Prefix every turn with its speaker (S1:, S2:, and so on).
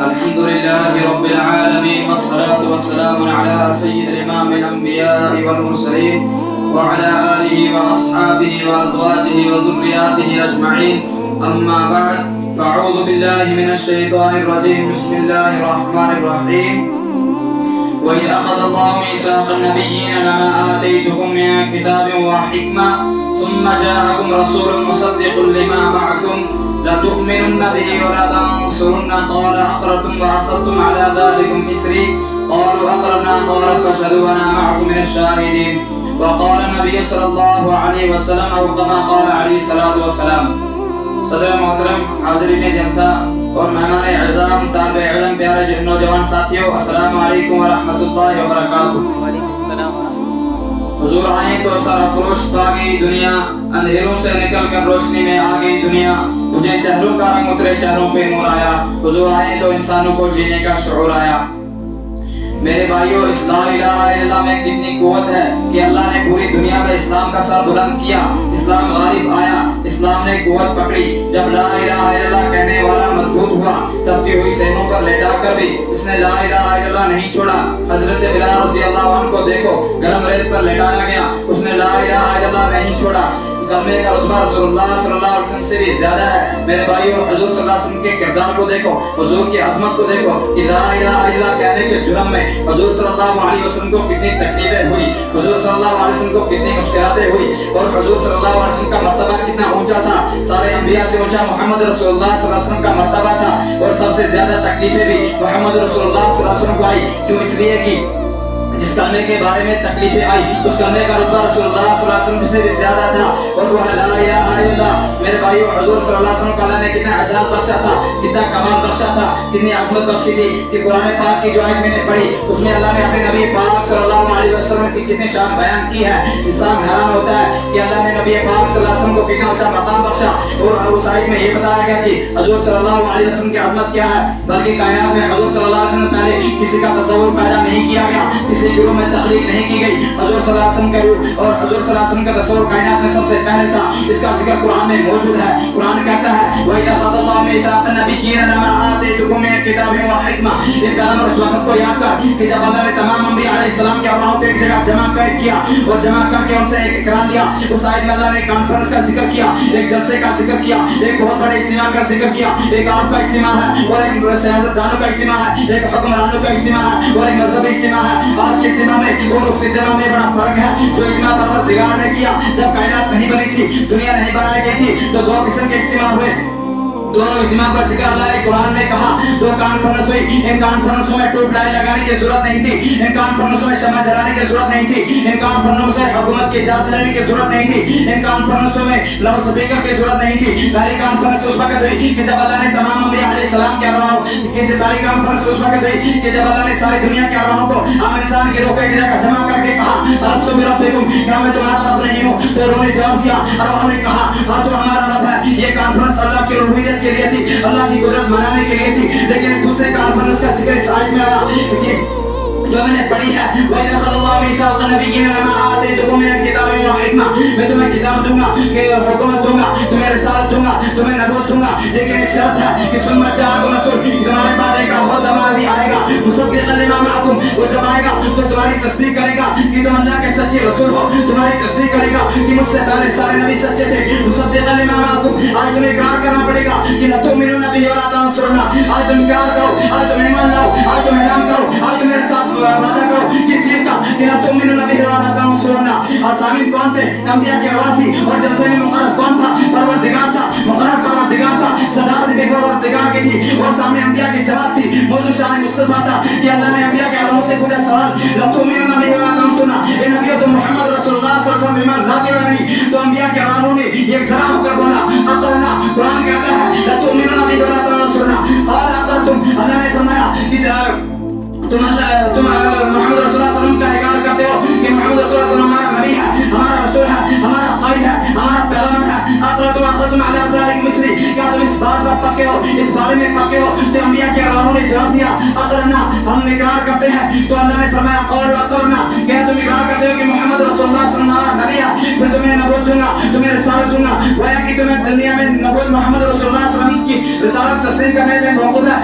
S1: الحمد لله رب العالمين والصلاة والسلام على سيد الإمام الأنبياء والمرسلين وعلى آله وأصحابه وأزواجه وذرياته أجمعين. أما بعد فأعوذ بالله من الشيطان الرجيم. بسم الله الرحمن الرحيم. وإذ أخذ الله ميثاق النبيين لما آتيتكم من كتاب وحكمة ثم جاءكم رسول مصدق لما معكم لتؤمنن به ولتنصرن قال أقررتم وأخذتم على ذلكم إصري قالوا أقررنا قال فاشهدوا وأنا معكم من الشاهدين. وقال النبي صلى الله عليه وسلم أو كما قال عليه الصلاة والسلام. صدر محترم حاضرین جلسہ اور مہمان اعظام طالب علم پیارے نوجوان ساتھیوں، السلام علیکم ورحمۃ اللہ وبرکاتہ. حضور آئیں تو سرفروش باغی دنیا، اندھیروں سے نکل کر روشنی میں آ گئی دنیا، مجھے چہروں کا رنگ اترے چہروں پہ نور آیا. حضور آئیں تو انسانوں کو جینے کا شعور آیا. میرے بھائیوں، اس لا الہ الا اللہ میں کتنی قوت ہے کہ اللہ نے پوری دنیا میں اسلام کا سر بلند کیا. اسلام غالب آیا، اسلام نے قوت پکڑی. جب لا الہ الا اللہ کہنے والا مضبوط ہوا، تبتی ہوئی سینوں پر لیٹا کر بھی اس نے لا الہ الا اللہ نہیں چھوڑا. حضرت بلال رضی اللہ عنہ کو دیکھو، گرم ریت پر لیٹایا گیا، اس نے لا الہ الا اللہ نہیں چھوڑا. کلمے کا رتبہ رسول اللہ صلی اللہ علیہ وسلم سے بھی زیادہ ہے. میرے بھائیوں، حضور صلی اللہ علیہ وسلم کے کردار کو دیکھو، حضور کی عظمت کو دیکھو کہ لا الہ الا اللہ کہنے کے جرم میں حضور صلی اللہ علیہ وسلم کو کتنی تکلیفیں ہوئی، حضور صلی اللہ علیہ وسلم کو کتنی مشکلاتیں ہوئی، اور حضور صلی اللہ علیہ وسلم کا مرتبہ کتنا اونچا تھا. سارے انبیاء سے اونچا محمد رسول اللہ صلی اللہ علیہ وسلم کا مرتبہ تھا، اور سب سے زیادہ تکلیفیں بھی محمد رسول اللہ صلی اللہ علیہ وسلم کو آئی. کیوں؟ اس لیے کہ جس کلمے کے بارے میں تکلیفیں آئی، اس کلمے کا رتبہ رسول اللہ صلی اللہ علیہ وسلم سے بھی زیادہ تھا، اور وہ لا الہ الا اللہ. میرے بھائیو، حضور صلی اللہ علیہ وسلم کو اللہ نے کتنا اعزاز بخشا تھا، کتنا کمال بخشا تھا، کتنی عظمت بخشی تھی کہ قرآن پاک کی جو آیت میں نے پڑھی اس میں اللہ نے اپنے نبی پاک صلی اللہ علیہ وسلم کی کتنی شان بیان کی ہے. انسان حیران ہوتا ہے کہ اللہ نے نبی پاک صلی اللہ علیہ وسلم کو کتنا اونچا مقام بخشا. اور اس آیت میں یہ بتایا گیا کہ حضور صلی اللہ علیہ وسلم کی عظمت کیا ہے، بلکہ کائنات میں حضور صلی اللہ علیہ وسلم پہلے کسی کا تصور پیدا نہیں کیا گیا، کسی گروہ میں تخلیق نہیں کی گئی. حضور صلی اللہ علیہ وسلم کا روح اور حضور صلی اللہ علیہ وسلم کا تصور کائنات میں سب سے پہلے تھا. اس کا ذکر قرآن میں موجود ہے. قرآن کہتا ہے وَإِذَا أَخَذَ اللَّهُ مِيثَاقَ النَّبِيِّينَ لَمَا آتَيْتُكُم مِّن كِتَابٍ وَحِكْمَةٍ. یہ کلام اس وقت کو یاد کر کہ جب اللہ نے تمام انبیاء علیہ السلام کے ارواحوں کو ایک جگہ جمع کیا اور جمع کر کے ان سے ایک اقرار لیا. اس آیت میں اللہ نے کانفرنس کا ذکر کیا، ایک جلسے کا ذکر کیا، ایک بہت بڑے اجتماع کا ذکر کیا. ایک آپ کا اجتماع ہے، اور ایک سیاستدانوں کا اجتماع ہے، ایک حکمرانوں کا اجتماع ہے، اور ایک مذہبی اجتماع ہے. آج کے اجتماع میں اور اس اجتماع میں بڑا فرق ہے. جو اجتماع پروردگار نے کیا جب کائنات نہیں بنی تھی، دنیا نہیں بنائی گئی تھی، تو دو قسم کے اجتماع ہوئے. دونوں اجتماع کا ذکر اللہ نے قرآن میں کہا. دو کانفرنس ہوئی. ان کانفرنسوں میں ٹوپ لائی لگانے کی ضرورت نہیں تھی، ان کانفرنسوں میں شمع جلانے کی ضرورت نہیں تھی، ان کانفرنسوں سے حکومت کی اجازت لینے کی ضرورت نہیں تھی، ان کانفرنسوں میں لاؤڈ اسپیکر کی ضرورت نہیں تھی. پہلی کانفرنس اس وقت ہوئی کہ جب اللہ نے تمام انبیاء علیہ السلام کے ارواحوں پہلی کانفرنس اس وقت ہوئی کہ جب اللہ نے ساری دنیا کے ارواحوں کو عام انسان کی روح کو ایک جگہ جمع کر کے کہا الستو بربکم، کیا میں تمہارا رب نہیں ہوں؟ تو انہوں نے جواب دیا، ارواحوں نے کہا ہاں تو ہمارا رب ہے. یہ کانفرنس اللہ کی ربوبیت کے لیے تھی، اللہ کی قدرت منانے کے لیے تھی. لیکن دوسرے کانفرنس کا ذکر اس آیت میں آیا کہ جو میں نے پڑھی ہے وَإِذَا أَخَذَ اللَّهُ مِيثَاقَ النَّبِيِّينَ لَمَا آتَيْتُكُم مِّن كِتَابٍ وَحِكْمَةٍ. میں تمہیں کتاب دوں گا، کہ حکومت دوں گا، تمہیں رسالت دوں گا، تمہیں نبوت دوں گا. لیکن ایک شرط ہے کہ ثُمَّ جَاءَكُمْ رَسُولٌ، تمہارے بعد ایک اور زمان بھی آئے گا مُصَدِّقًا لِمَا مَعَكُمْ. وہ جب آئے گا تو تمہاری تصدیق کرے گا کہ تم اللہ کے سچے رسول ہو. تمہاری تصدیق کرے گا کہ مجھ سے پہلے سارے نبی سچے تھے. مُصَدِّقًا لِمَا مَعَكُمْ. آج تمہیں اقرار کرنا پڑے گا کہ لَتُؤْمِنُنَّ بِهِ وَلَا تَنصُرُنَّهُ. آج تم اقرار کرو، آج تم ایمان لاؤ، آج تم اعلان کرو، آج تم میرے ساتھ وعدہ کرو. کس چیز کا؟ کہ لَتُؤْمِنُنَّ بِهِ وَلَا تَنصُرُنَّهُ. اور سامعین کون تھے؟ انبیاء کی اولاد تھی. اور جلسے میں مقرر کون تھا؟ پروردگار تھا، مقرر پروردگار تھا. صدارت بھی پروردگار کی تھی، اور سامنے انبیاء کی جماعت تھی. موضوع شان مصطفیٰ تھا کہ اللہ نے انبیاء کے علموں سے پوچھا سوال لَتُؤْمِنُنَّ بِهِ وَلَا تَنصُرُنَّهُ. اے نبیوں تم محمد رسول اللہ صلی اللہ علیہ وسلم ایمان لاتے ہو نہیں؟ تو انبیاء کے علموں نے ایک ذرا ہو کر بولا اقررنا. قرآن کہتا ہے لَتُؤْمِنُنَّ بِهِ وَلَا تَنصُرُنَّهُ. قال اقررتم. اللہ نے فرمایا کہ تم محمد رسول اللہ صلی اللہ علیہ وسلم کا اقرار کرتے ہو کہ محمد رسول اللہ صلی اللہ علیہ وسلم ہمارا نبی ہے، ہمارا رسول ہے، ہمارا قائد ہے، ہمارا پیغمبر ہے. اقررتم اخذتم علی ذلک مثلی. کیا تم اس بات پر پکے ہو، اس بارے میں پکے ہو؟ تو انبیاء کے علماء نے جواب دیا اقررنا، ہم اقرار کرتے ہیں. تو اللہ نے فرمایا قالوا اقررنا. کیا تم اقرار کرتے ہو کہ محمد رسول اللہ صلی اللہ علیہ وسلم نبی ہے؟ پھر تمہیں نبوت دوں گا، تمہیں رسالت دوں گا. گویا کہ تمہیں دنیا میں نبوت محمد رسول اللہ صلی اللہ علیہ وسلم کی رسالت تسلیم کرنے میں موقف ہے.